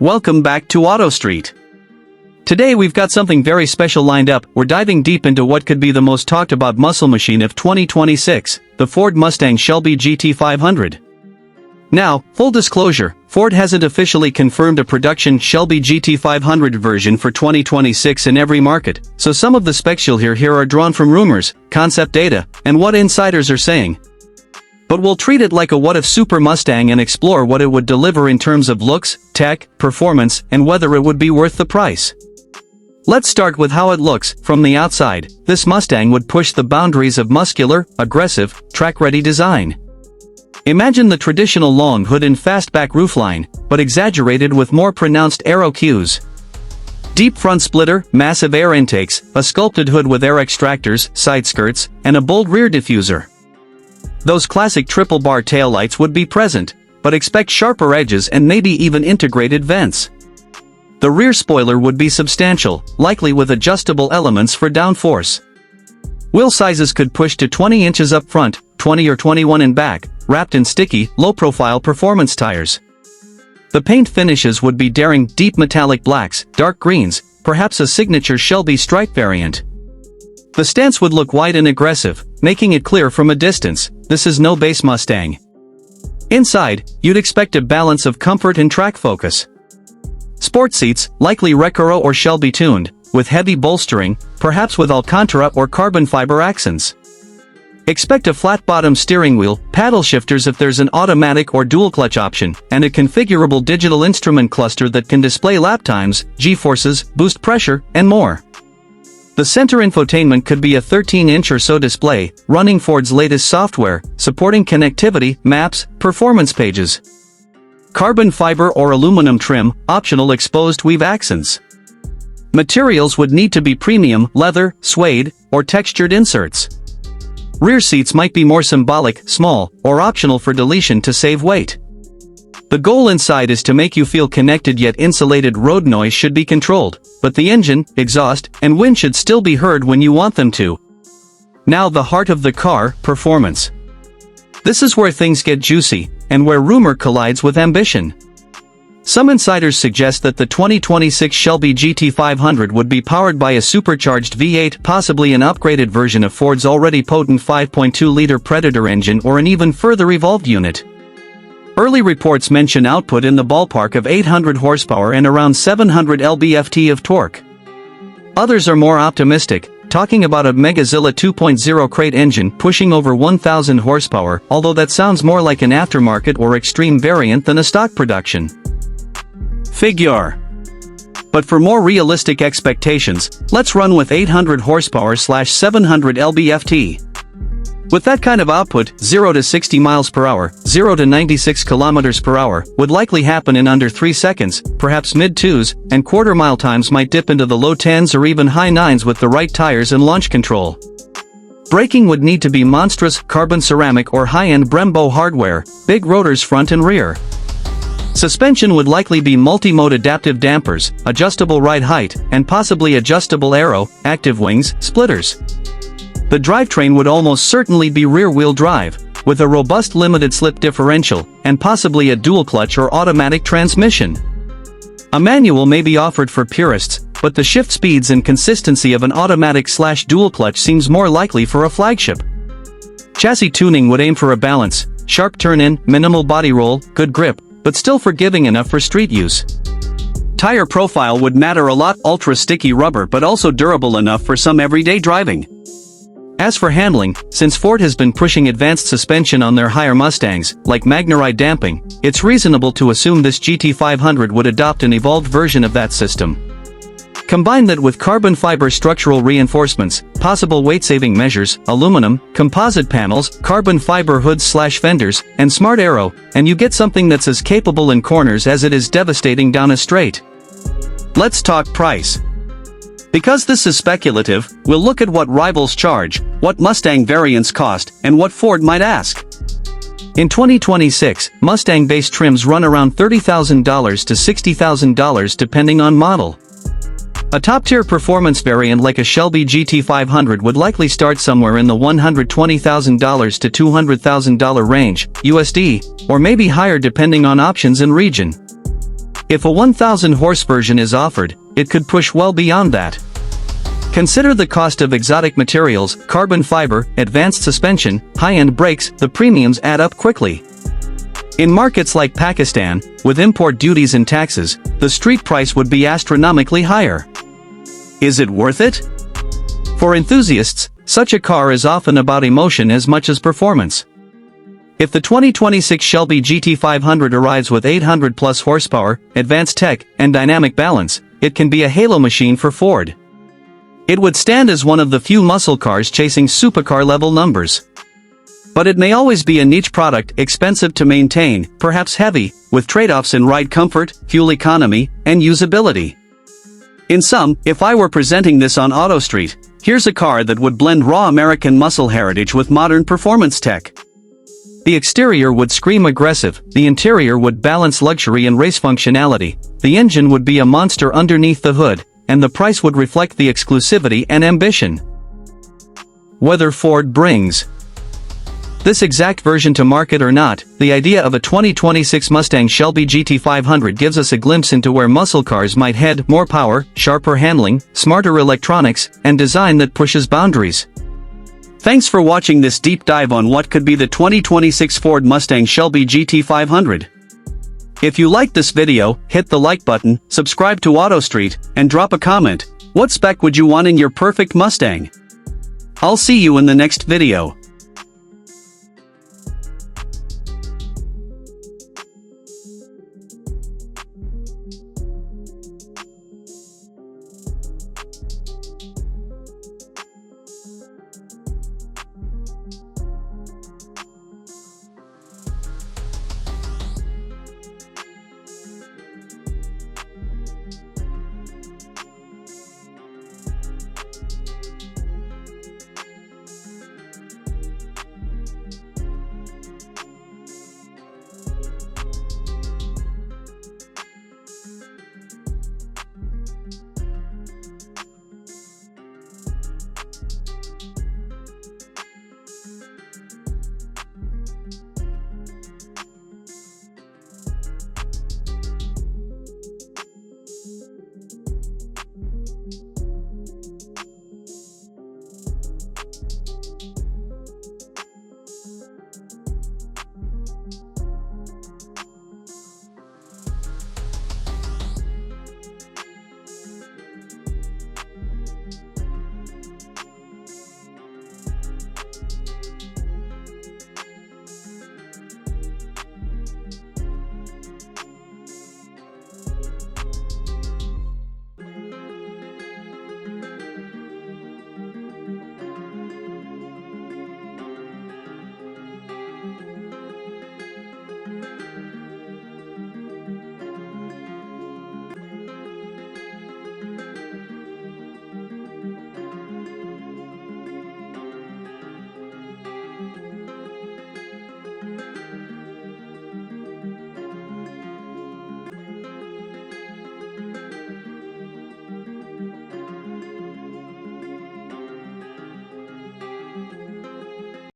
Welcome back to Auto Street. Today we've got something very special lined up. We're diving deep into what could be the most talked about muscle machine of 2026, the Ford Mustang Shelby GT500. Now, full disclosure, Ford hasn't officially confirmed a production Shelby GT500 version for 2026 in every market, so some of the specs you'll hear here are drawn from rumors, concept data, and what insiders are saying. But we'll treat it like a what-if Super Mustang and explore what it would deliver in terms of looks, tech, performance, and whether it would be worth the price. Let's start with how it looks. From the outside, this Mustang would push the boundaries of muscular, aggressive, track-ready design. Imagine the traditional long hood and fastback roofline, but exaggerated with more pronounced aero cues. Deep front splitter, massive air intakes, a sculpted hood with air extractors, side skirts, and a bold rear diffuser. Those classic triple-bar taillights would be present, but expect sharper edges and maybe even integrated vents. The rear spoiler would be substantial, likely with adjustable elements for downforce. Wheel sizes could push to 20 inches up front, 20 or 21 in back, wrapped in sticky, low-profile performance tires. The paint finishes would be daring, deep metallic blacks, dark greens, perhaps a signature Shelby stripe variant. The stance would look wide and aggressive, making it clear from a distance, this is no base Mustang. Inside, you'd expect a balance of comfort and track focus. Sport seats, likely Recaro or Shelby tuned, with heavy bolstering, perhaps with Alcantara or carbon fiber accents. Expect a flat-bottom steering wheel, paddle shifters if there's an automatic or dual-clutch option, and a configurable digital instrument cluster that can display lap times, G-forces, boost pressure, and more. The center infotainment could be a 13-inch or so display, running Ford's latest software, supporting connectivity, maps, performance pages. Carbon fiber or aluminum trim, optional exposed weave accents. Materials would need to be premium, leather, suede, or textured inserts. Rear seats might be more symbolic, small, or optional for deletion to save weight. The goal inside is to make you feel connected yet insulated. Road noise should be controlled, but the engine, exhaust, and wind should still be heard when you want them to. Now the heart of the car, performance. This is where things get juicy, and where rumor collides with ambition. Some insiders suggest that the 2026 Shelby GT500 would be powered by a supercharged V8, possibly an upgraded version of Ford's already potent 5.2-liter Predator engine or an even further evolved unit. Early reports mention output in the ballpark of 800 horsepower and around 700 lb-ft of torque. Others are more optimistic, talking about a Megazilla 2.0 crate engine pushing over 1,000 horsepower, although that sounds more like an aftermarket or extreme variant than a stock production. Figure. But for more realistic expectations, let's run with 800 horsepower/700 lb-ft. With that kind of output, 0 to 60 miles per hour, 0 to 96 kilometers per hour, would likely happen in under 3 seconds, perhaps mid-2s, and quarter-mile times might dip into the low 10s or even high 9s with the right tires and launch control. Braking would need to be monstrous, carbon ceramic or high-end Brembo hardware, big rotors front and rear. Suspension would likely be multi-mode adaptive dampers, adjustable ride height, and possibly adjustable aero, active wings, splitters. The drivetrain would almost certainly be rear-wheel drive, with a robust limited-slip differential, and possibly a dual-clutch or automatic transmission. A manual may be offered for purists, but the shift speeds and consistency of an automatic/dual-clutch seems more likely for a flagship. Chassis tuning would aim for a balance, sharp turn-in, minimal body roll, good grip, but still forgiving enough for street use. Tire profile would matter a lot, ultra-sticky rubber but also durable enough for some everyday driving. As for handling, since Ford has been pushing advanced suspension on their higher Mustangs, like MagneRide damping, it's reasonable to assume this GT500 would adopt an evolved version of that system. Combine that with carbon fiber structural reinforcements, possible weight-saving measures, aluminum, composite panels, carbon fiber hoods/fenders, and smart aero, and you get something that's as capable in corners as it is devastating down a straight. Let's talk price. Because this is speculative, we'll look at what rivals charge, what Mustang variants cost, and what Ford might ask. In 2026, Mustang-based trims run around $30,000 to $60,000 depending on model. A top-tier performance variant like a Shelby GT500 would likely start somewhere in the $120,000 to $200,000 range, USD, or maybe higher depending on options and region. If a 1000 horse version is offered, it could push well beyond that. Consider the cost of exotic materials, carbon fiber, advanced suspension, high-end brakes. The premiums add up quickly. In markets like Pakistan, with import duties and taxes, the street price would be astronomically higher. Is it worth it? For enthusiasts, such a car is often about emotion as much as performance. If the 2026 Shelby GT500 arrives with 800-plus horsepower, advanced tech, and dynamic balance, it can be a halo machine for Ford. It would stand as one of the few muscle cars chasing supercar-level numbers. But it may always be a niche product, expensive to maintain, perhaps heavy, with trade-offs in ride comfort, fuel economy, and usability. In sum, if I were presenting this on Auto Street, here's a car that would blend raw American muscle heritage with modern performance tech. The exterior would scream aggressive, the interior would balance luxury and race functionality, the engine would be a monster underneath the hood, and the price would reflect the exclusivity and ambition. Whether Ford brings this exact version to market or not, the idea of a 2026 Mustang Shelby GT500 gives us a glimpse into where muscle cars might head: more power, sharper handling, smarter electronics, and design that pushes boundaries. Thanks for watching this deep dive on what could be the 2026 Ford Mustang Shelby GT500. If you liked this video, hit the like button, subscribe to Auto Street, and drop a comment. What spec would you want in your perfect Mustang? I'll see you in the next video.